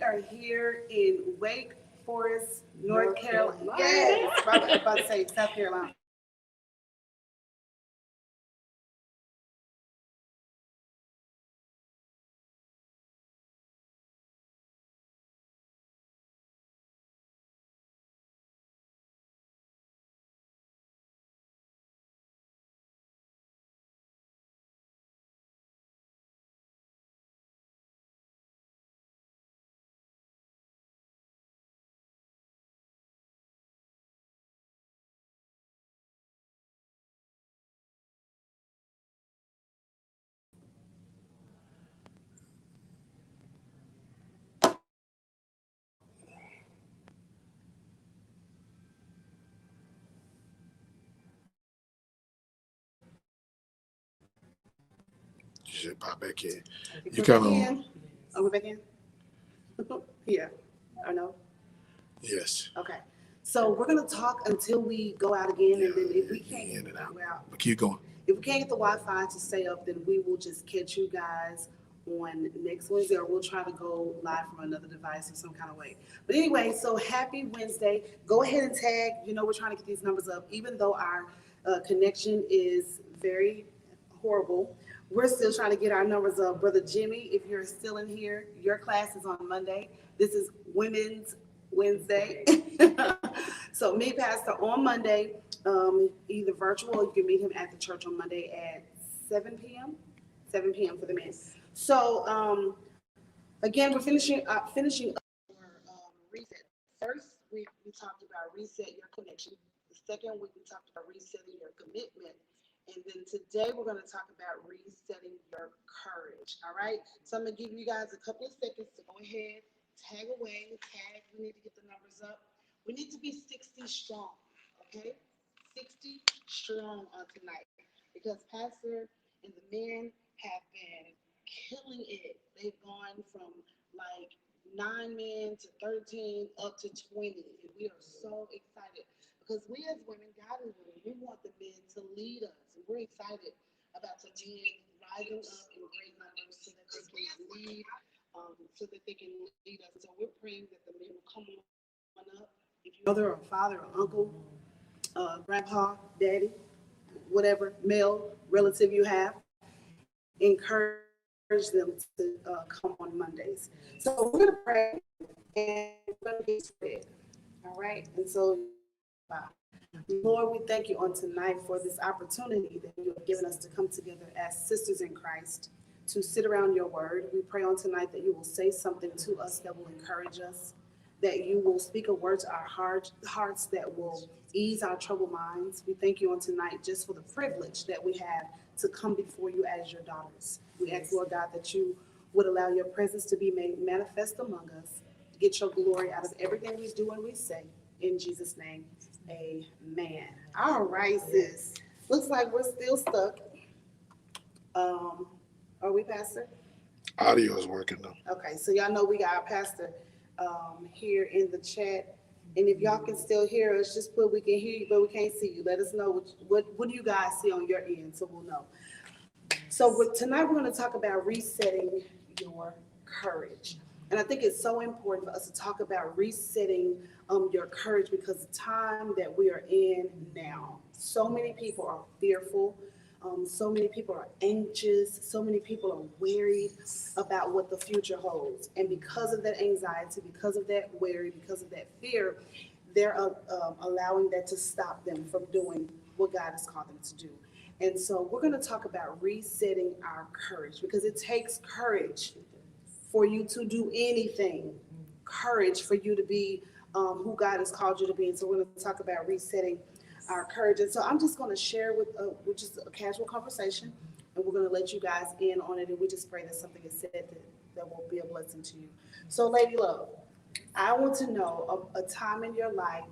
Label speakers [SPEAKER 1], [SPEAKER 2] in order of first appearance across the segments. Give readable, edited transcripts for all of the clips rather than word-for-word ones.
[SPEAKER 1] are here in Wake Forest, North Carolina. Yes, I was about to say South Carolina.
[SPEAKER 2] You should pop back in. You
[SPEAKER 1] We're
[SPEAKER 2] kind
[SPEAKER 1] back
[SPEAKER 2] of
[SPEAKER 1] in. Are we back in? Yeah. Or no?
[SPEAKER 2] yes.
[SPEAKER 1] Okay. So we're gonna talk until we go out again, and then if we
[SPEAKER 2] Yeah,
[SPEAKER 1] can't,
[SPEAKER 2] in and out.
[SPEAKER 1] well,
[SPEAKER 2] But keep going.
[SPEAKER 1] if we can't get the Wi-Fi to stay up, then we will just catch you guys on next Wednesday, or we'll try to go live from another device or some kind of way. But anyway, so happy Wednesday. Go ahead and tag. You know, we're trying to get these numbers up, even though our connection is very horrible. We're still trying to get our numbers up. Brother Jimmy, if you're still in here, your class is on Monday. This is Women's Wednesday. So meet Pastor on Monday, either virtual or you can meet him at the church on Monday at 7 p.m. 7 p.m. for the men. So again, we're finishing up our reset. First we talked about reset your connection. The second week we talked about resetting your commitment. And then today we're going to talk about resetting your courage. All right. So I'm going to give you guys a couple of seconds to go ahead, tag away, tag. We need to get the numbers up. We need to be 60 strong. Okay. 60 strong on tonight because Pastor and the men have been killing it. They've gone from like 9 men to 13 up to 20. And we are so excited because we as women, God is women, we want the men to lead us. And we're excited about the men rising up in great numbers so that they can lead, us. So we're praying that the men will come on up. If you're mother or father or uncle, grandpa, daddy, whatever male relative you have, encourage them to come on Mondays. So we're going to pray and we're going to get started. All right. And so, Lord, we thank you on tonight for this opportunity that you have given us to come together as sisters in Christ to sit around your word. We pray on tonight that you will say something to us that will encourage us, that you will speak a word to our hearts that will ease our troubled minds. We thank you on tonight just for the privilege that we have to come before you as your daughters. We ask, Lord God, that you would allow your presence to be made manifest among us. Get your glory out of everything we do and we say. In Jesus' name, amen. All right, sis. Looks like we're still stuck. Um, are we, Pastor?
[SPEAKER 2] Audio is working though.
[SPEAKER 1] Okay, so y'all know we got our pastor here in the chat. And if y'all can still hear us, just put we can hear you, but we can't see you. Let us know what do you guys see on your end so we'll know. So tonight we're going to talk about resetting your courage. And I think it's so important for us to talk about resetting your courage because the time that we are in now, so many people are fearful. So many people are anxious. So many people are worried about what the future holds. And because of that anxiety, because of that worry, because of that fear, they're allowing that to stop them from doing what God has called them to do. And so we're going to talk about resetting our courage because it takes courage for you to do anything, courage for you to be who God has called you to be. And so we're going to talk about resetting our courage. And so I'm just going to share with just a casual conversation, and we're going to let you guys in on it. And we just pray that something is said that will be a blessing to you. So, Lady Love, I want to know a time in your life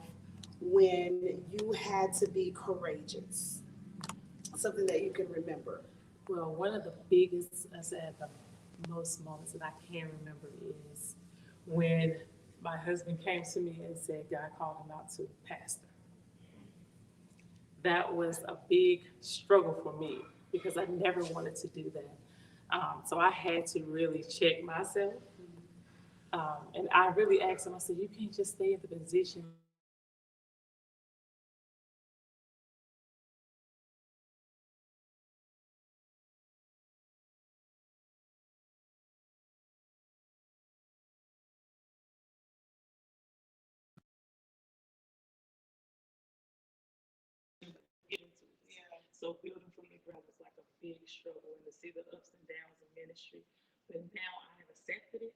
[SPEAKER 1] when you had to be courageous, something that you can remember.
[SPEAKER 3] Well, one of the biggest, I said, the most moments that I can remember is when my husband came to me and said God called him out to pastor. That was a big struggle for me because I never wanted to do that. So I had to really check myself And I really asked him, I said, you can't just stay at the position. Get into it. Yeah. So building from the ground was like a big struggle, and to see the ups and downs of ministry. But now I have accepted it,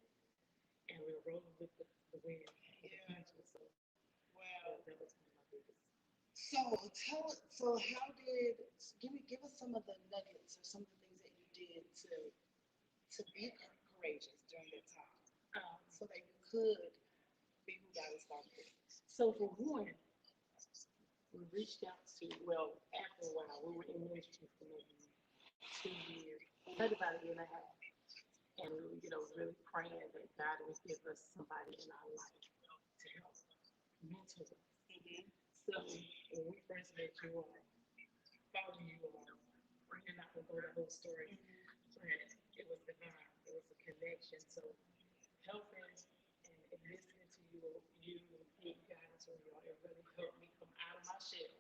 [SPEAKER 3] and we're rolling with the wind. Yeah. So wow, that was one of my biggest.
[SPEAKER 1] So how did give us some of the nuggets or some of the things that you did to be courageous during that time, so that you could be who God has called you to be.
[SPEAKER 3] So for one, we reached out to, well, after a while, we were in ministry for maybe 2 years, maybe about a year and a half. And we were, really praying that God would give us somebody in our life to help mentor us. So when we first met you all, following you all, we're not going to go the whole story, but it was divine. It was a connection. So helping and listening to you and getting guidance from you all, it really helped me come out of my shell.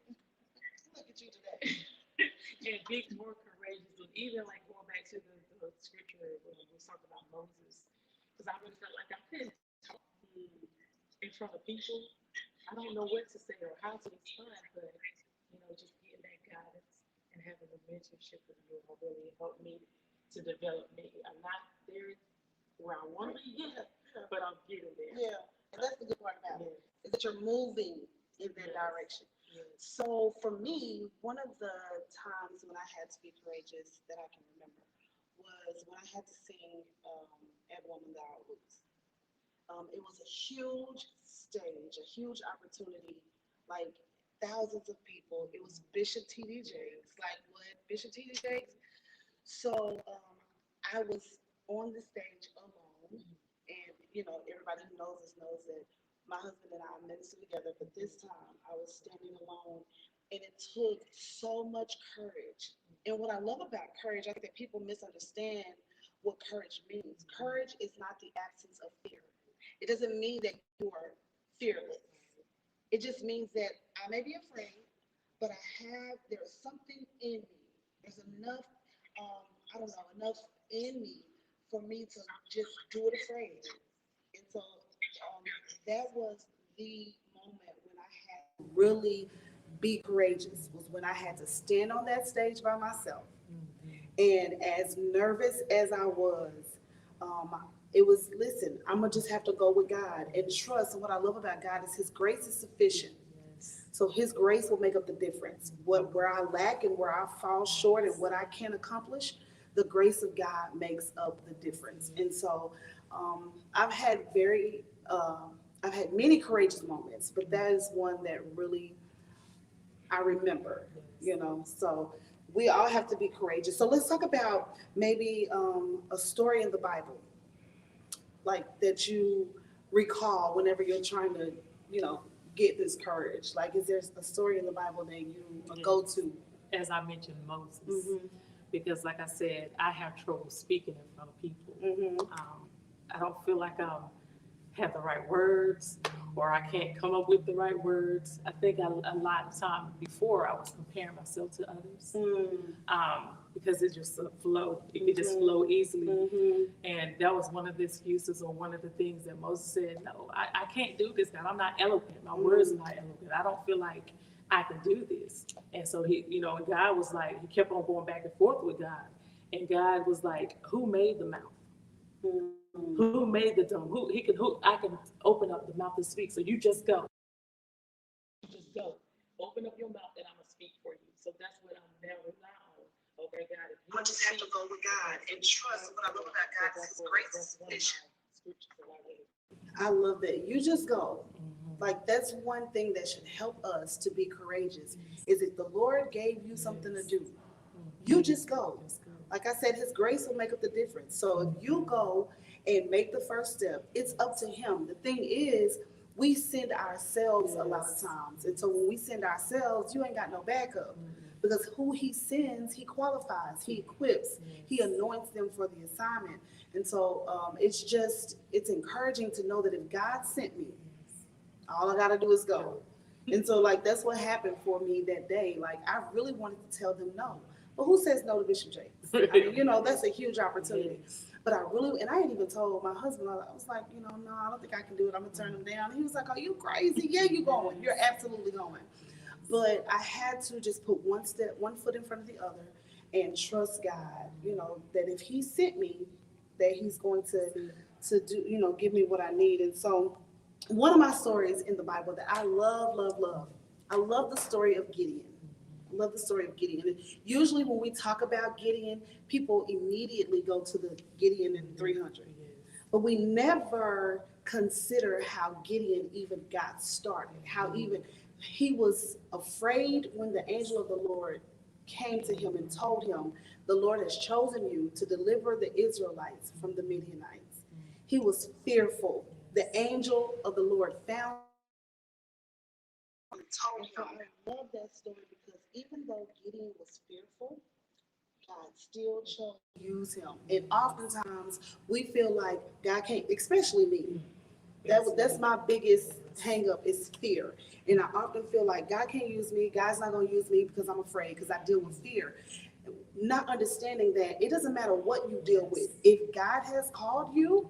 [SPEAKER 1] Look at you today.
[SPEAKER 3] And be more courageous. And even like going back to the scripture when we talked about Moses, because I really felt like I couldn't talk in front of people. I don't know what to say or how to respond, but just getting that guidance and having a mentorship with you all really helped me to develop me. I'm not there where I want to be yet, but I'm getting there.
[SPEAKER 1] Yeah, and that's the good part about it, is that you're moving in that direction.
[SPEAKER 3] Yes.
[SPEAKER 1] So for me, one of the times when I had to be courageous that I can remember was when I had to sing at Woman Thou Art Loose. It was a huge stage, a huge opportunity, like thousands of people. It was Bishop T.D. Jakes, like what? Bishop T.D. Jakes. So I was on the stage alone, and everybody who knows us knows that my husband and I minister together, but this time I was standing alone, and it took so much courage. And what I love about courage, I think that people misunderstand what courage means. Courage is not the absence of fear. It doesn't mean that you are fearless. It just means that I may be afraid, but there's something in me. There's enough, enough in me for me to just do it afraid. And so that was the moment when I had to really be courageous, was when I had to stand on that stage by myself. And as nervous as I was, it was, listen, I'm going to just have to go with God and trust. And what I love about God is his grace is sufficient. So his grace will make up the difference. Where I lack and where I fall short and what I can't accomplish, the grace of God makes up the difference. And so I've had many courageous moments, but that is one that really I remember, so we all have to be courageous. So let's talk about maybe a story in the Bible, like that you recall whenever you're trying to, get this courage. Like, is there a story in the Bible that you go to?
[SPEAKER 3] As I mentioned, Moses, because like I said, I have trouble speaking in front of people. I don't feel like I have the right words, or I can't come up with the right words. I think a lot of time before I was comparing myself to others, because it just flow. It could just flow easily, and that was one of the excuses or one of the things that Moses said. No, I can't do this, God. I'm not eloquent. My words are not eloquent. I don't feel like I can do this. And so he, and God was like, he kept on going back and forth with God, and God was like, who made the mouth? Who made the tongue? I can open up the mouth to speak. So you just go. Just go. Open up your mouth and I'm going to speak for you. So that's what I'm now relying on. Okay, God.
[SPEAKER 1] I just have to go with God and trust. What I love about God is his grace is sufficient. I love that. You just go. Like, that's one thing that should help us to be courageous, is if the Lord gave you something to do, you just go. Like I said, his grace will make up the difference. So if you go and make the first step, it's up to him. The thing is, we send ourselves a lot of times. And so when we send ourselves, you ain't got no backup. Because who he sends, he qualifies, he equips, he anoints them for the assignment. And so it's encouraging to know that if God sent me, all I got to do is go. And so like, that's what happened for me that day. Like, I really wanted to tell them no. But who says no to Bishop Jakes? I mean, you know, that's a huge opportunity. But I really, and I had even told my husband, I was like, you know, no, I don't think I can do it. I'm going to turn him down. He was like, are you crazy? Yeah, you're going. You're absolutely going. But I had to just put one foot in front of the other and trust God, you know, that if he sent me, that he's going to do, you know, give me what I need. And so one of my stories in the Bible that I love, I love the story of Gideon. I love the story of Gideon. And usually when we talk about Gideon, people immediately go to the Gideon in 300. But we never consider how Gideon even got started, how even he was afraid when the angel of the Lord came to him and told him, the Lord has chosen you to deliver the Israelites from the Midianites. He was fearful. The angel of the Lord found and told him. I love that story because even though Gideon was fearful, God still chose to use him. And oftentimes we feel like God can't, especially me. That's my biggest hang up is fear. And I often feel like God can't use me. God's not going to use me because I'm afraid, because I deal with fear. Not understanding that it doesn't matter what you deal with. If God has called you,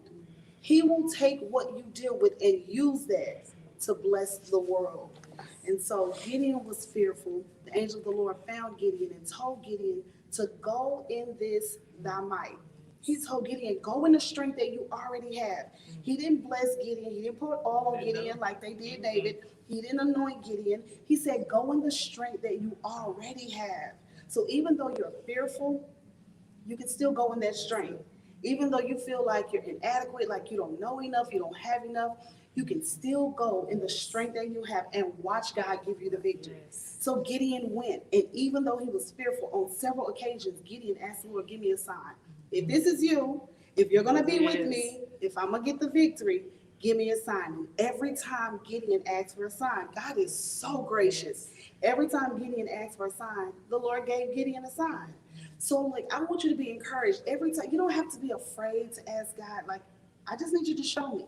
[SPEAKER 1] he will take what you deal with and use that to bless the world. And so Gideon was fearful. The angel of the Lord found Gideon and told Gideon to go in this thy might. He told Gideon, go in the strength that you already have. He didn't bless Gideon. He didn't put all on Gideon like they did David. He didn't anoint Gideon. He said, go in the strength that you already have. So even though you're fearful, you can still go in that strength. Even though you feel like you're inadequate, like you don't know enough, you don't have enough, you can still go in the strength that you have and watch God give you the victory. So Gideon went, and even though he was fearful on several occasions, Gideon asked the Lord, give me a sign. If this is you, if you're going to be with me, if I'm going to get the victory, give me a sign. And every time Gideon asked for a sign, God is so gracious. Every time Gideon asked for a sign, the Lord gave Gideon a sign. So, like, I want you to be encouraged. Every time, you don't have to be afraid to ask God, like, I just need you to show me.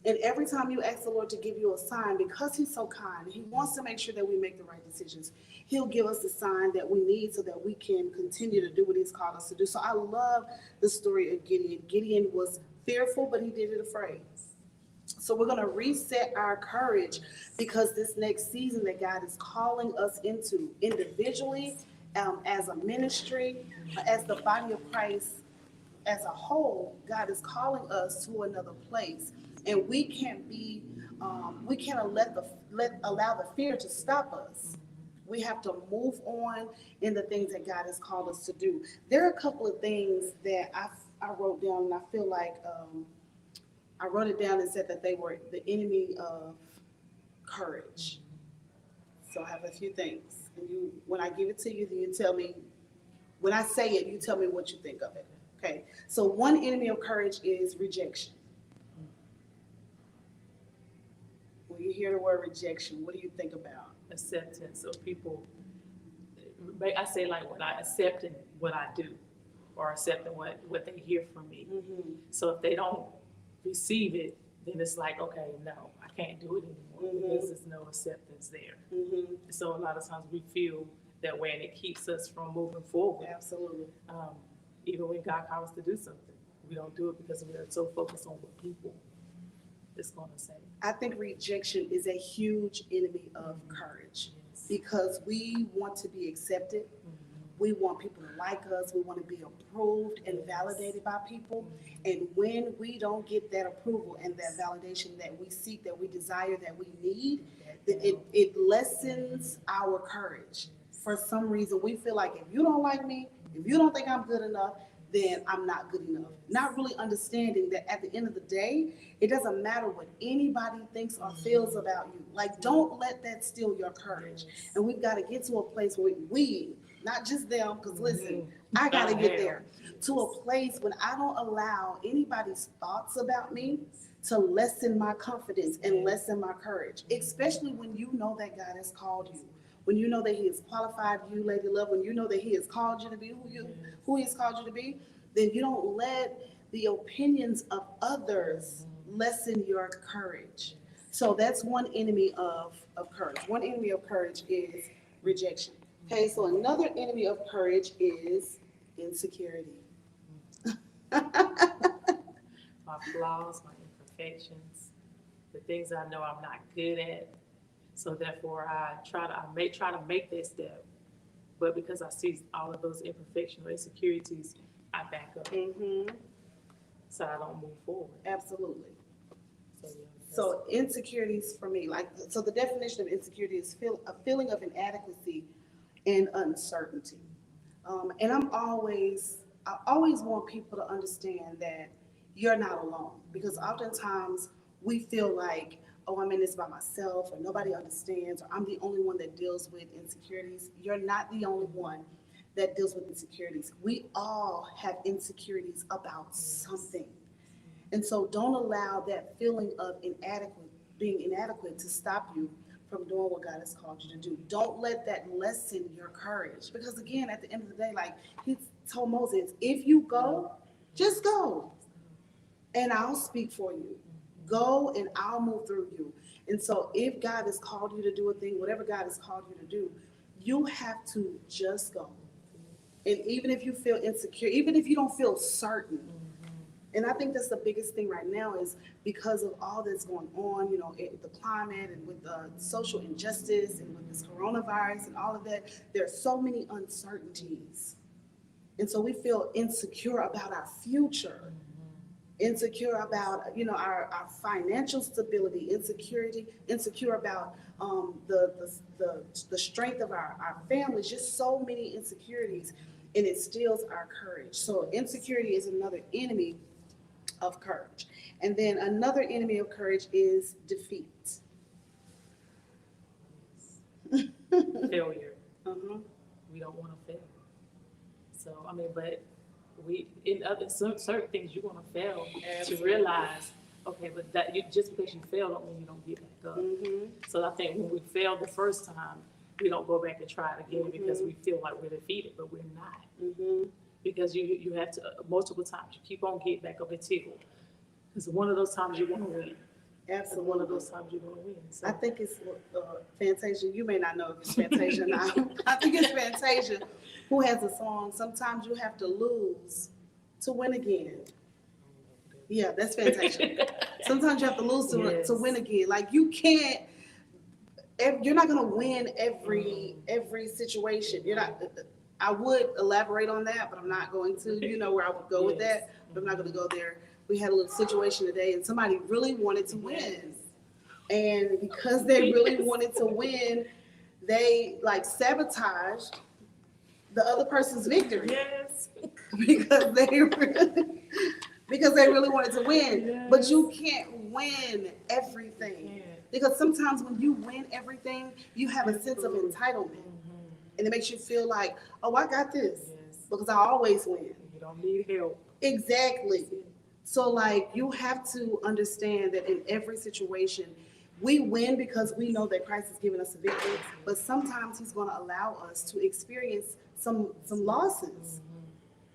[SPEAKER 1] And every time you ask the Lord to give you a sign, because he's so kind, he wants to make sure that we make the right decisions. He'll give us the sign that we need so that we can continue to do what he's called us to do. So I love the story of Gideon. Gideon was fearful, but he did it afraid. So we're going to reset our courage, because this next season that God is calling us into individually, as a ministry, as the body of Christ as a whole, God is calling us to another place. And we can't allow the fear to stop us. We have to move on in the things that God has called us to do. There are a couple of things that I wrote down, and I feel like I wrote it down and said that they were the enemy of courage. So I have a few things. And when I give it to you, then you tell me, when I say it, you tell me what you think of it. Okay. So one enemy of courage is rejection. When you hear the word rejection, what do you think about?
[SPEAKER 3] Acceptance of people. I say, like, when I accept what I do, or accepting what they hear from me. Mm-hmm. So if they don't receive it, then it's like, okay, no, I can't do it anymore, because there's no acceptance there. Mm-hmm. So a lot of times we feel that way, and it keeps us from moving forward.
[SPEAKER 1] Absolutely.
[SPEAKER 3] Even when God calls us to do something, we don't do it because we're so focused on what people is going to say.
[SPEAKER 1] I think rejection is a huge enemy of courage, because we want to be accepted. We want people to like us. We want to be approved and validated by people. And when we don't get that approval and that validation that we seek, that we desire, that we need, it lessens our courage. For some reason, we feel like if you don't like me, if you don't think I'm good enough, then I'm not good enough. Not really understanding that at the end of the day, it doesn't matter what anybody thinks or feels about you. Like, don't let that steal your courage. And we've got to get to a place where we, not just them, because listen, I got to get there, to a place when I don't allow anybody's thoughts about me to lessen my confidence and lessen my courage, especially when you know that God has called you. When you know that He has qualified you, Lady Love, when you know that He has called you to be who He has called you to be, then you don't let the opinions of others lessen your courage. So that's one enemy of courage. One enemy of courage is rejection. Okay, so another enemy of courage is insecurity.
[SPEAKER 3] My flaws, my imperfections, the things I know I'm not good at. So therefore, I may try to make that step, but because I see all of those imperfections or insecurities, I back up, so I don't move forward.
[SPEAKER 1] Absolutely.
[SPEAKER 3] So, yeah,
[SPEAKER 1] So insecurities for me, so the definition of insecurity is a feeling of inadequacy and uncertainty. And I always want people to understand that you're not alone, because oftentimes we feel like, oh, I'm in this by myself, or nobody understands, or I'm the only one that deals with insecurities. You're not the only one that deals with insecurities. We all have insecurities about something. And so don't allow that feeling of being inadequate to stop you from doing what God has called you to do. Don't let that lessen your courage. Because again, at the end of the day, like He told Moses, if you go, just go. And I'll speak for you. Go and I'll move through you. And so if God has called you to do a thing, whatever God has called you to do, you have to just go. And even if you feel insecure, even if you don't feel certain, and I think that's the biggest thing right now is because of all that's going on, the climate and with the social injustice and with this coronavirus and all of that, there are so many uncertainties. And so we feel insecure about our future, insecure about, our financial stability, insecure about the strength of our families, just so many insecurities, and it steals our courage. So insecurity is another enemy of courage. And then another enemy of courage is defeat.
[SPEAKER 3] failure. We don't want to fail. So, but in other certain things, you're going to fail. Absolutely. To realize, okay, but just because you fail don't mean you don't get back up. So I think when we fail the first time, we don't go back and try it again because we feel like we're defeated, but we're not. Because you have to, multiple times, you keep on getting back up until, because one of those times you're going to win. Absolutely. One of those times you're going to win. So.
[SPEAKER 1] I think it's Fantasia. You may not know if it's Fantasia now. I think it's Fantasia who has a song, sometimes you have to lose to win again. Yeah, that's Fantasia. Sometimes you have to lose to win again. Like you can't, you're not going to win every situation. You're not. I would elaborate on that, but I'm not going to. You know where I would go with that, but I'm not going to go there. We had a little situation today, and somebody really wanted to win. And because they really wanted to win, they sabotaged the other person's victory.
[SPEAKER 3] Yes.
[SPEAKER 1] because they really wanted to win. Yes. But you can't win everything. Because sometimes when you win everything, you have a sense of entitlement. And it makes you feel like, oh, I got this. Yes. Because I always win.
[SPEAKER 3] You don't need help.
[SPEAKER 1] Exactly. So you have to understand that in every situation, we win because we know that Christ has given us a victory, but sometimes He's going to allow us to experience some losses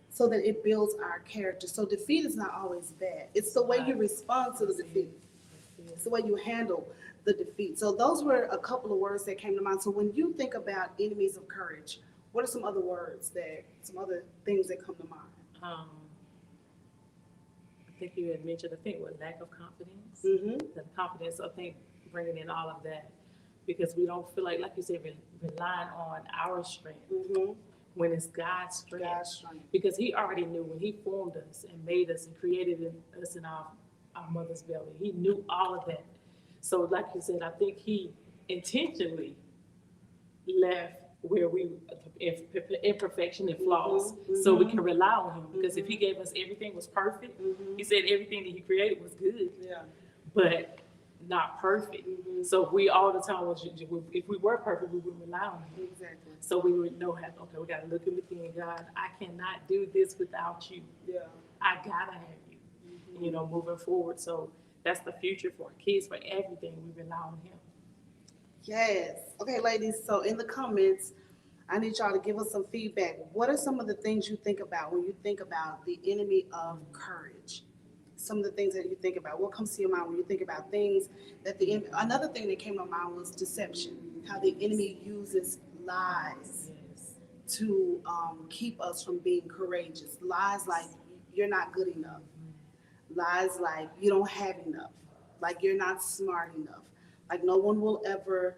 [SPEAKER 1] so that it builds our character. So defeat is not always bad. It's the way you respond to the defeat. It's the way you handle the defeat. So those were a couple of words that came to mind. So when you think about enemies of courage, what are some other things that come to mind?
[SPEAKER 3] I think you had mentioned, lack of confidence. The confidence, I think, bringing in all of that, because we don't feel like you said, relying on our strength when it's God's strength. Because He already knew when He formed us and made us and created us in our mother's belly. He knew all of that. So like you said, I think He intentionally left where we imperfection and flaws, so we can rely on Him. Because if He gave us everything was perfect, He said everything that He created was good, but not perfect. So if we all the time if we were perfect, we would rely on Him.
[SPEAKER 1] Exactly.
[SPEAKER 3] So we would know we got to look within. God, I cannot do this without you. I gotta have you. Moving forward. So that's the future for our kids, for everything. We rely on him.
[SPEAKER 1] Yes. Okay, ladies. So in the comments, I need y'all to give us some feedback. What are some of the things you think about when you think about the enemy of courage? Some of the things that you think about. What comes to your mind when you think about things that another thing that came to mind was deception. How the enemy uses lies
[SPEAKER 3] Yes.
[SPEAKER 1] to keep us from being courageous. Lies like you're not good enough. Lies like you don't have enough. Like you're not smart enough. Like no one will ever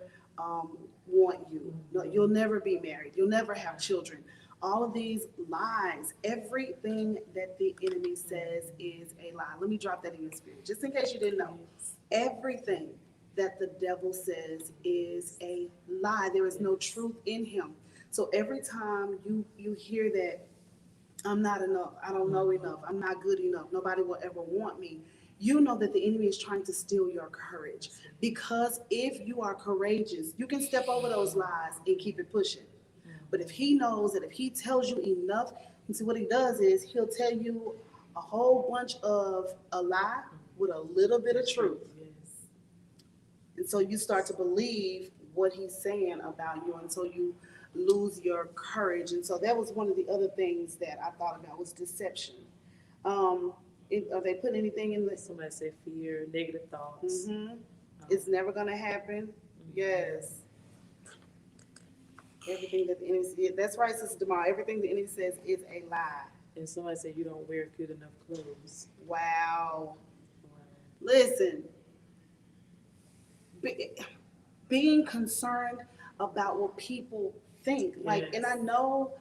[SPEAKER 1] want you. No, you'll never be married. You'll never have children. All of these lies, everything that the enemy says is a lie. Let me drop that in your spirit, just in case you didn't know. Everything that the devil says is a lie. There is no truth in him. So every time you hear that, I'm not enough, I don't know enough, I'm not good enough, nobody will ever want me, you know that the enemy is trying to steal your courage. Because if you are courageous, you can step over those lies and keep it pushing. But if he knows that if he tells you enough, and see what he does is he'll tell you a whole bunch of a lie with a little bit of truth.
[SPEAKER 3] Yes.
[SPEAKER 1] And so you start to believe what he's saying about you, and so you lose your courage. And so that was one of the other things that I thought about was deception. Are they putting anything in the?
[SPEAKER 3] Somebody said fear, negative thoughts.
[SPEAKER 1] It's never gonna happen. Yes. Everything that the enemy says, that's right, Sister Demar. Everything the enemy says is a lie.
[SPEAKER 3] And somebody said you don't wear good enough clothes.
[SPEAKER 1] Wow. Listen, being concerned about what people think, like, and I know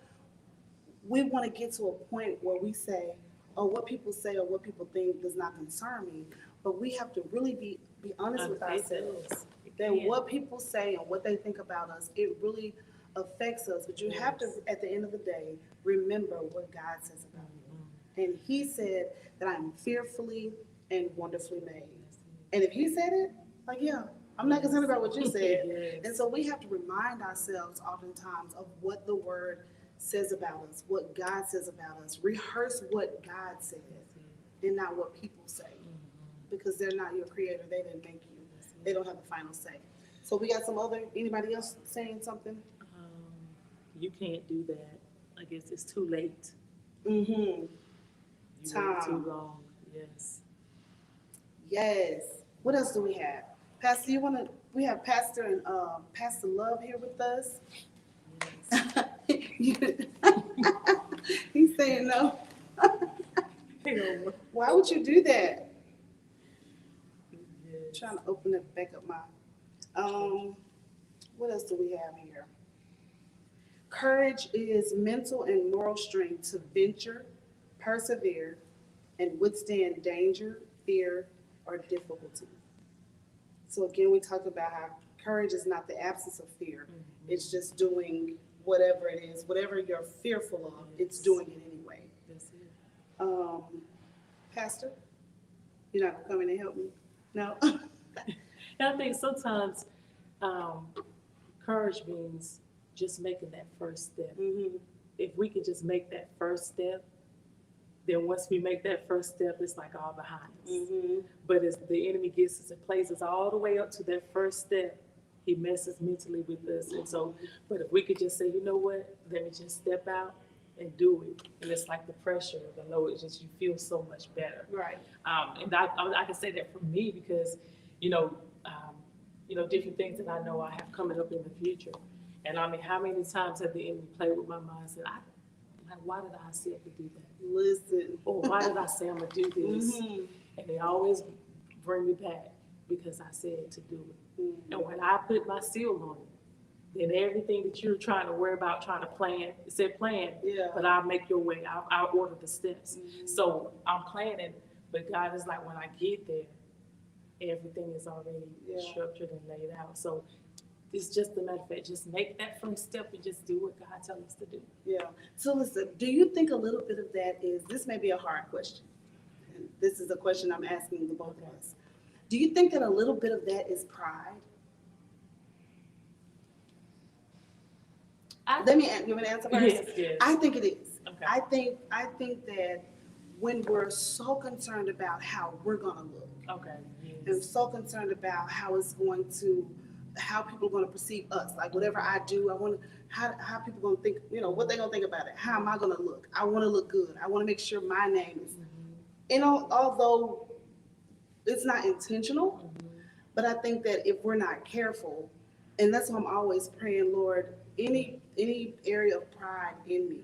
[SPEAKER 1] we want to get to a point where we say, "Oh, what people say or what people think does not concern me," but we have to really be honest with ourselves. That what people say and what they think about us, it really affects us. But you have to, at the end of the day, remember what God says about you. And he said that I'm fearfully and wonderfully made. And if he said it, like, yeah, I'm not concerned about what you said.
[SPEAKER 3] Yes.
[SPEAKER 1] And so we have to remind ourselves oftentimes of what the word says about us, what God says about us. Rehearse what God says and not what people say. Because they're not your creator. They didn't make you. They don't have the final say. So we got anybody else saying something?
[SPEAKER 3] You can't do that. I guess it's too late.
[SPEAKER 1] Mm-hmm.
[SPEAKER 3] You waited too long. Yes.
[SPEAKER 1] Yes. What else do we have? Pastor, we have Pastor and Pastor Love here with us.
[SPEAKER 3] Yes.
[SPEAKER 1] He's saying no. Why would you do that?
[SPEAKER 3] Yes.
[SPEAKER 1] Trying to open it back up my what else do we have here? Courage is mental and moral strength to venture, persevere, and withstand danger, fear, or difficulty. So again, we talked about how courage is not the absence of fear. It's just doing whatever it is, whatever you're fearful of, it's doing it anyway.
[SPEAKER 3] That's it.
[SPEAKER 1] Pastor, you're not coming to help me? No?
[SPEAKER 3] And I think sometimes courage means just making that first step. If we can just make that first step, then once we make that first step, it's like all behind us. But as the enemy gets us and places all the way up to that first step, he messes mentally with us. And so, but if we could just say, you know what, let me just step out and do it. And it's like the pressure, the load, it's just, you feel so much better.
[SPEAKER 1] Right.
[SPEAKER 3] And I can say that for me because, different things that I know I have coming up in the future. And I mean, how many times have the enemy played with my mind and said, why did I say I could do that?
[SPEAKER 1] Listen.
[SPEAKER 3] Or why did I say I'm going to do this? And they always bring me back because I said to do it. And when I put my seal on it, then everything that you're trying to worry about, trying to plan, it said plan, but I'll make your way. I'll order the steps. So I'm planning, but God is like, when I get there, everything is already structured and laid out. So it's just a matter of fact, just make that first step and just do what God tells us to do.
[SPEAKER 1] Yeah. So listen, do you think a little bit of that is, this may be a hard question. And this is a question I'm asking the both of us. Do you think that a little bit of that is pride? You want me to answer first?
[SPEAKER 3] Yes.
[SPEAKER 1] I think it is.
[SPEAKER 3] Okay.
[SPEAKER 1] I think that when we're so concerned about how we're gonna look,
[SPEAKER 3] Okay,
[SPEAKER 1] and
[SPEAKER 3] yes.
[SPEAKER 1] so concerned about how people are gonna perceive us. Like whatever I do, I want how people gonna think, what they gonna think about it. How am I gonna look? I want to look good. I want to make sure my name is, although it's not intentional, but I think that if we're not careful, and that's why I'm always praying, Lord, any area of pride in me,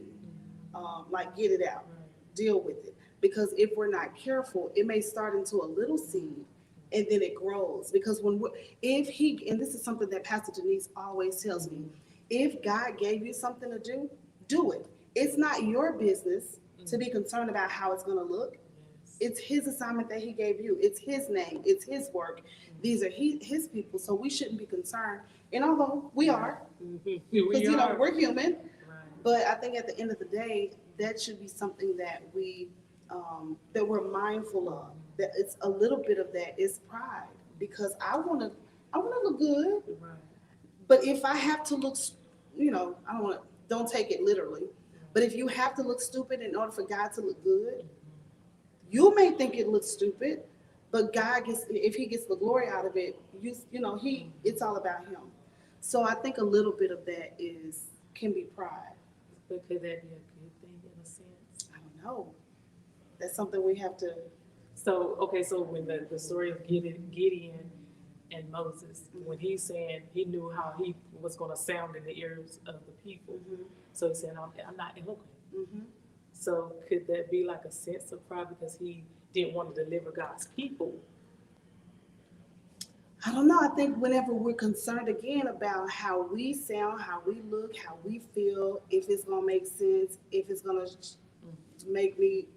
[SPEAKER 1] like get it out, deal with it. Because if we're not careful, it may start into a little seed, and then it grows. Because and this is something that Pastor Denise always tells me, if God gave you something to do, do it. It's not your business to be concerned about how it's going to look. It's his assignment that he gave you. It's his name. It's his work. These are his people. So we shouldn't be concerned. And although we are, because we're human, but I think at the end of the day, that should be something that we're mindful of. That it's a little bit of that is pride, because I want to look good.
[SPEAKER 3] Right.
[SPEAKER 1] But if I have to look, don't take it literally. But if you have to look stupid in order for God to look good, you may think it looks stupid, but if he gets the glory out of it, it's all about him. So I think a little bit of that can be pride.
[SPEAKER 3] But could that be a good thing in a sense?
[SPEAKER 1] I don't know. That's something we have to.
[SPEAKER 3] So when the story of Gideon and Moses, when he's saying he knew how he was going to sound in the ears of the people, so he said, I'm not eloquent. So could that be like a sense of pride because he didn't want to deliver God's people?
[SPEAKER 1] I don't know. I think whenever we're concerned again about how we sound, how we look, how we feel, if it's going to make sense, if it's going to make me,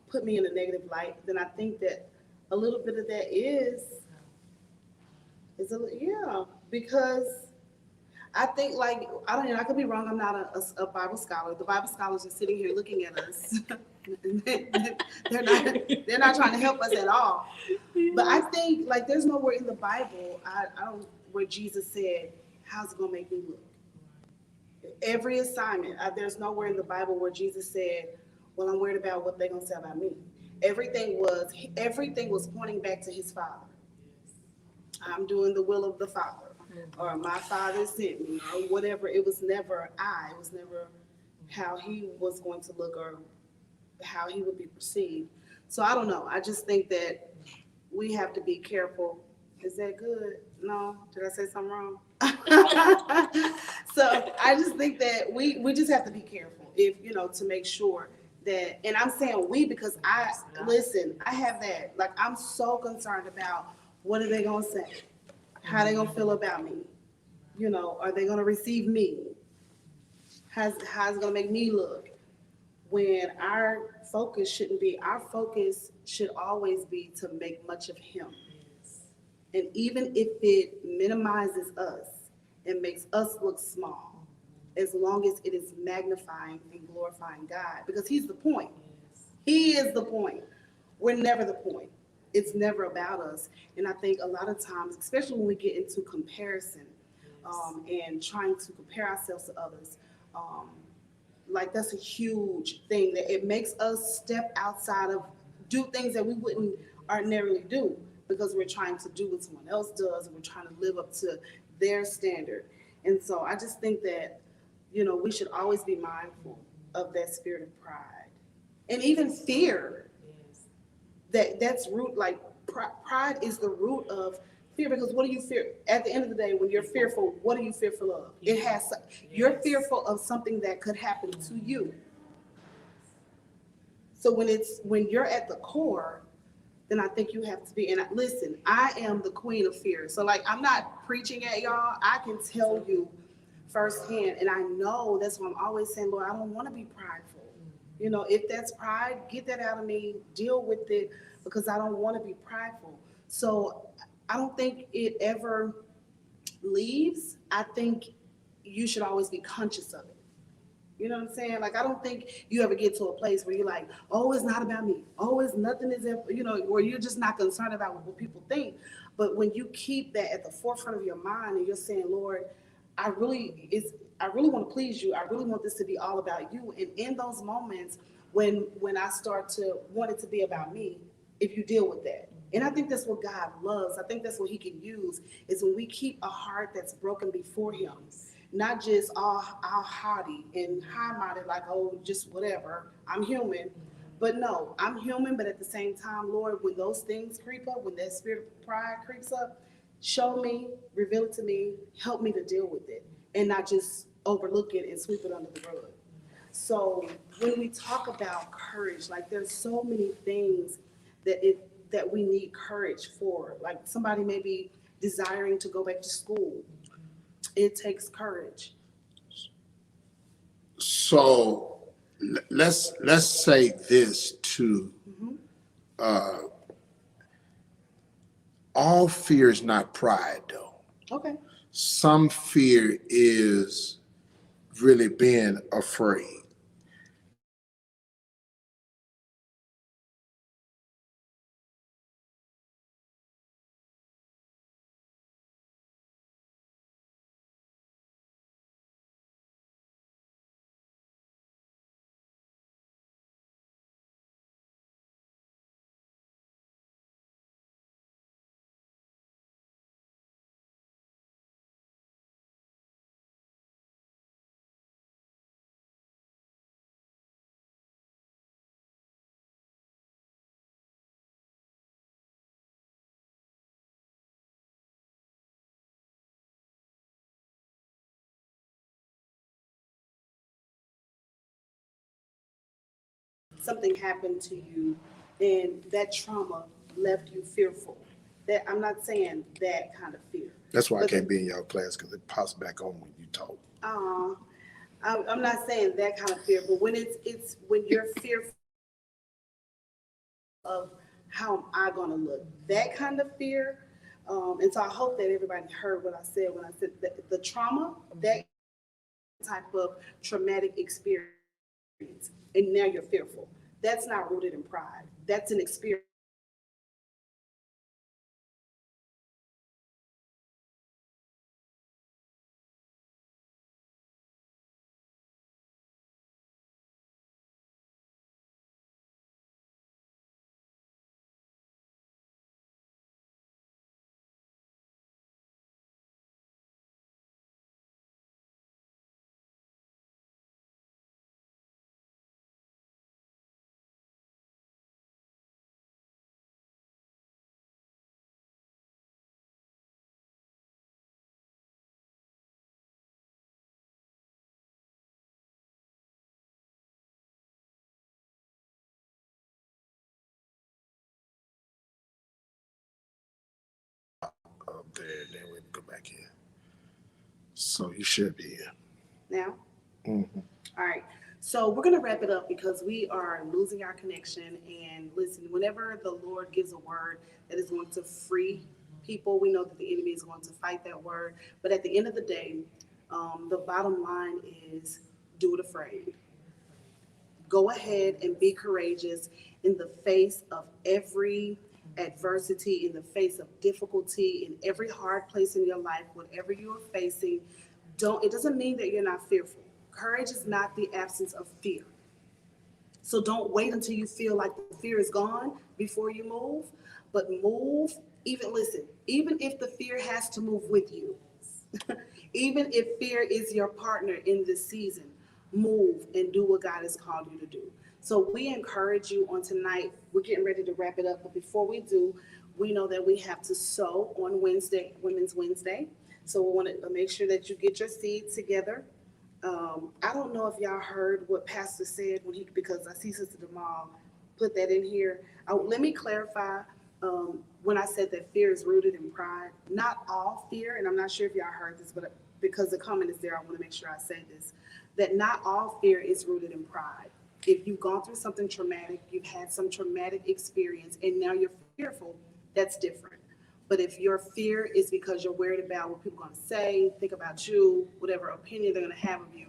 [SPEAKER 1] put me in a negative light, then I think that a little bit of that because I think, like, I don't know, I could be wrong. I'm not a Bible scholar. The Bible scholars are sitting here looking at us. They're not trying to help us at all. But I think, like, there's nowhere in the Bible where Jesus said, how's it going to make me look? Every assignment, there's nowhere in the Bible where Jesus said, well, I'm worried about what they're going to say about me. Everything was pointing back to his Father. I'm doing the will of the Father, or my Father sent me, or whatever. It was never it was never how he was going to look or how he would be perceived. So I don't know. I just think that we have to be careful. Is that good? No? Did I say something wrong? So I just think that we just have to be careful to make sure that, and I'm saying we because I have that. Like, I'm so concerned about what are they going to say? How are they going to feel about me? Are they going to receive me? How's it going to make me look? When our focus should always be to make much of him. And even if it minimizes us and makes us look small, as long as it is magnifying and glorifying God, because he's the point. He is the point. We're never the point. It's never about us. And I think a lot of times, especially when we get into comparison and trying to compare ourselves to others, like that's a huge thing, that it makes us step outside of, do things that we wouldn't ordinarily do because we're trying to do what someone else does and we're trying to live up to their standard. And so I just think that, we should always be mindful of that spirit of pride and even fear. That's root, like pride is the root of fear, because what do you fear? At the end of the day, when you're fearful, what are you fearful of? You're fearful of something that could happen to you. So when you're at the core, then I think you have to be, and listen, I am the queen of fear. So like, I'm not preaching at y'all. I can tell you firsthand, and I know that's why I'm always saying, Lord, I don't want to be prideful. If that's pride, get that out of me, deal with it, because I don't want to be prideful. So I don't think it ever leaves. I think you should always be conscious of it. You know what I'm saying? Like, I don't think you ever get to a place where you're like, oh, it's not about me. Oh, it's nothing is, where you're just not concerned about what people think. But when you keep that at the forefront of your mind and you're saying, Lord, I really want to please you. I really want this to be all about you. And in those moments when I start to want it to be about me, if you deal with that. And I think that's what God loves. I think that's what he can use is when we keep a heart that's broken before him, not just all haughty and high-minded, like, oh, just whatever, I'm human. But no, I'm human, but at the same time, Lord, when those things creep up, when that spirit of pride creeps up, show me, reveal it to me, help me to deal with it and not just overlook it and sweep it under the rug. So when we talk about courage, like there's so many things that we need courage for. Like somebody may be desiring to go back to school. It takes courage.
[SPEAKER 2] So let's say this too. All fear is not pride, though.
[SPEAKER 1] Okay.
[SPEAKER 2] Some fear is really being afraid.
[SPEAKER 1] Something happened to you and that trauma left you fearful. That I'm not saying that kind of fear.
[SPEAKER 2] That's why I
[SPEAKER 1] But
[SPEAKER 2] can't be in your class because it pops back on when you talk.
[SPEAKER 1] I'm not saying that kind of fear, but when it's when you're fearful of how am I going to look, that kind of fear. And so I hope that everybody heard what I said when I said that the trauma, that type of traumatic experience, and now you're fearful. That's not rooted in pride. That's an experience.
[SPEAKER 2] Up there, then we go back in. So you should be in.
[SPEAKER 1] Now,
[SPEAKER 2] Mm-hmm.
[SPEAKER 1] all right. So we're going to wrap it up because we are losing our connection. And listen, whenever the Lord gives a word that is going to free people, we know that the enemy is going to fight that word. But at the end of the day, the bottom line is do it afraid. Go ahead and be courageous in the face of every adversity, in the face of difficulty, in every hard place in your life, whatever you are facing. It doesn't mean that you're not fearful. Courage is not the absence of fear. So don't wait until you feel like the fear is gone before you move, but move. Even if the fear has to move with you, even if fear is your partner in this season, move and do what God has called you to do. So we encourage you on tonight. We're getting ready to wrap it up, but before we do, we know that we have to sow on Wednesday, Women's Wednesday. So we want to make sure that you get your seeds together. I don't know if y'all heard what Pastor said because I see Sister Jamal put that in here. Let me clarify. When I said that fear is rooted in pride, not all fear, and I'm not sure if y'all heard this, but because the comment is there, I want to make sure I say this, that not all fear is rooted in pride. If you've gone through something traumatic, you've had some traumatic experience, and now you're fearful, that's different. But if your fear is because you're worried about what people are going to say, think about you, whatever opinion they're going to have of you,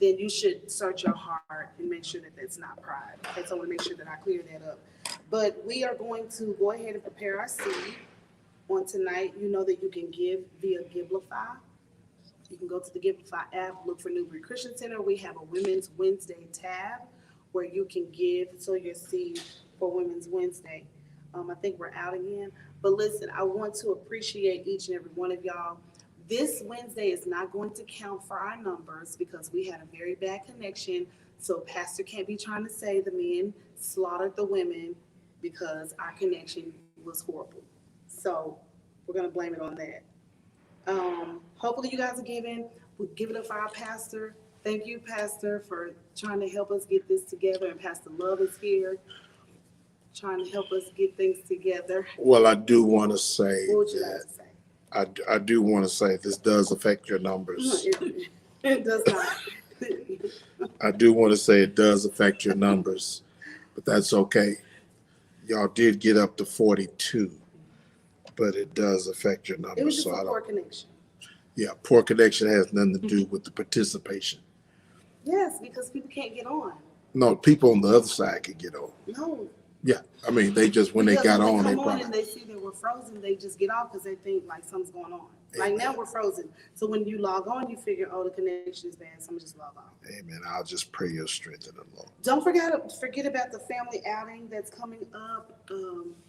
[SPEAKER 1] then you should search your heart and make sure that that's not pride. Okay, so I want to make sure that I clear that up. But we are going to go ahead and prepare our seed on tonight. You know that you can give via Givelify. You can go to the Givelify app, look for Newbury Christian Center. We have a Women's Wednesday tab where you can sow your seed for Women's Wednesday. I think we're out again. But listen, I want to appreciate each and every one of y'all. This Wednesday is not going to count for our numbers because we had a very bad connection. So Pastor can't be trying to say the men slaughtered the women because our connection was horrible. So we're going to blame it on that. Hopefully you guys are giving. We'll give it up for our pastor. Thank you, Pastor, for trying to help us get this together. And Pastor Love is here trying to help us get things together.
[SPEAKER 2] Well, I do want to say
[SPEAKER 1] What would you like to say?
[SPEAKER 2] I do want to say this does affect your numbers.
[SPEAKER 1] It does not.
[SPEAKER 2] I do want to say it does affect your numbers, but that's okay. Y'all did get up to 42, but it does affect your numbers.
[SPEAKER 1] It was just
[SPEAKER 2] so
[SPEAKER 1] a poor connection.
[SPEAKER 2] Yeah, poor connection has nothing to do with the participation.
[SPEAKER 1] Yes, because people can't get on.
[SPEAKER 2] No, people on the other side could get on.
[SPEAKER 1] No.
[SPEAKER 2] Yeah, I mean, they just, when they got on,
[SPEAKER 1] they
[SPEAKER 2] they
[SPEAKER 1] come on
[SPEAKER 2] probably.
[SPEAKER 1] and they see that we're frozen, they just get off because they think like something's going on. Like now we're frozen. So when you log on, you figure, oh, the connection is bad, so I'm just log on.
[SPEAKER 2] Amen. I'll just pray your strength in the Lord.
[SPEAKER 1] Don't forget about the family outing that's coming up.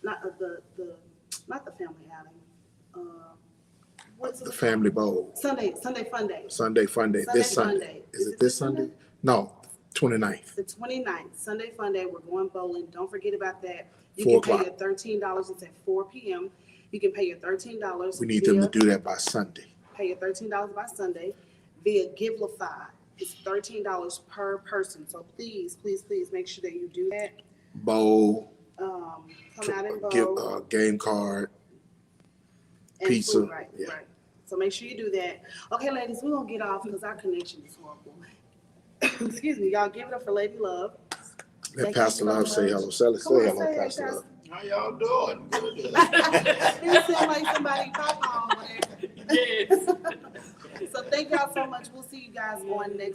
[SPEAKER 1] Not the family outing. What's
[SPEAKER 2] The Family Bowl.
[SPEAKER 1] Sunday Fun Day.
[SPEAKER 2] Sunday Fun Day. This Sunday. Is it this Sunday? No, 29th.
[SPEAKER 1] The 29th, Sunday Fun Day. We're going bowling. Don't forget about that. You
[SPEAKER 2] 4
[SPEAKER 1] can pay
[SPEAKER 2] o'clock.
[SPEAKER 1] your $13. It's at 4 p.m. You can pay your $13.
[SPEAKER 2] We need them to do that by Sunday.
[SPEAKER 1] Pay your $13 by Sunday via Givelify. It's $13 per person. So please, please, please make sure that you do that.
[SPEAKER 2] Bowl.
[SPEAKER 1] Come out and bowl.
[SPEAKER 2] Game card.
[SPEAKER 1] And
[SPEAKER 2] pizza.
[SPEAKER 1] Food, right,
[SPEAKER 2] Yeah.
[SPEAKER 1] right. So make sure you do that. Okay, ladies, we're going to get off because our connection is horrible. Excuse me. Y'all give it up for Lady Love.
[SPEAKER 2] Let
[SPEAKER 1] Thank
[SPEAKER 2] Pastor
[SPEAKER 1] you so
[SPEAKER 2] Love say
[SPEAKER 1] much.
[SPEAKER 2] hello. Say
[SPEAKER 1] Come on,
[SPEAKER 2] hello,
[SPEAKER 1] say hey,
[SPEAKER 2] Pastor Love.
[SPEAKER 4] How y'all doing? Good.
[SPEAKER 1] It sounds like somebody pop on over there.
[SPEAKER 3] Yes.
[SPEAKER 1] So thank y'all so much. We'll see you guys on next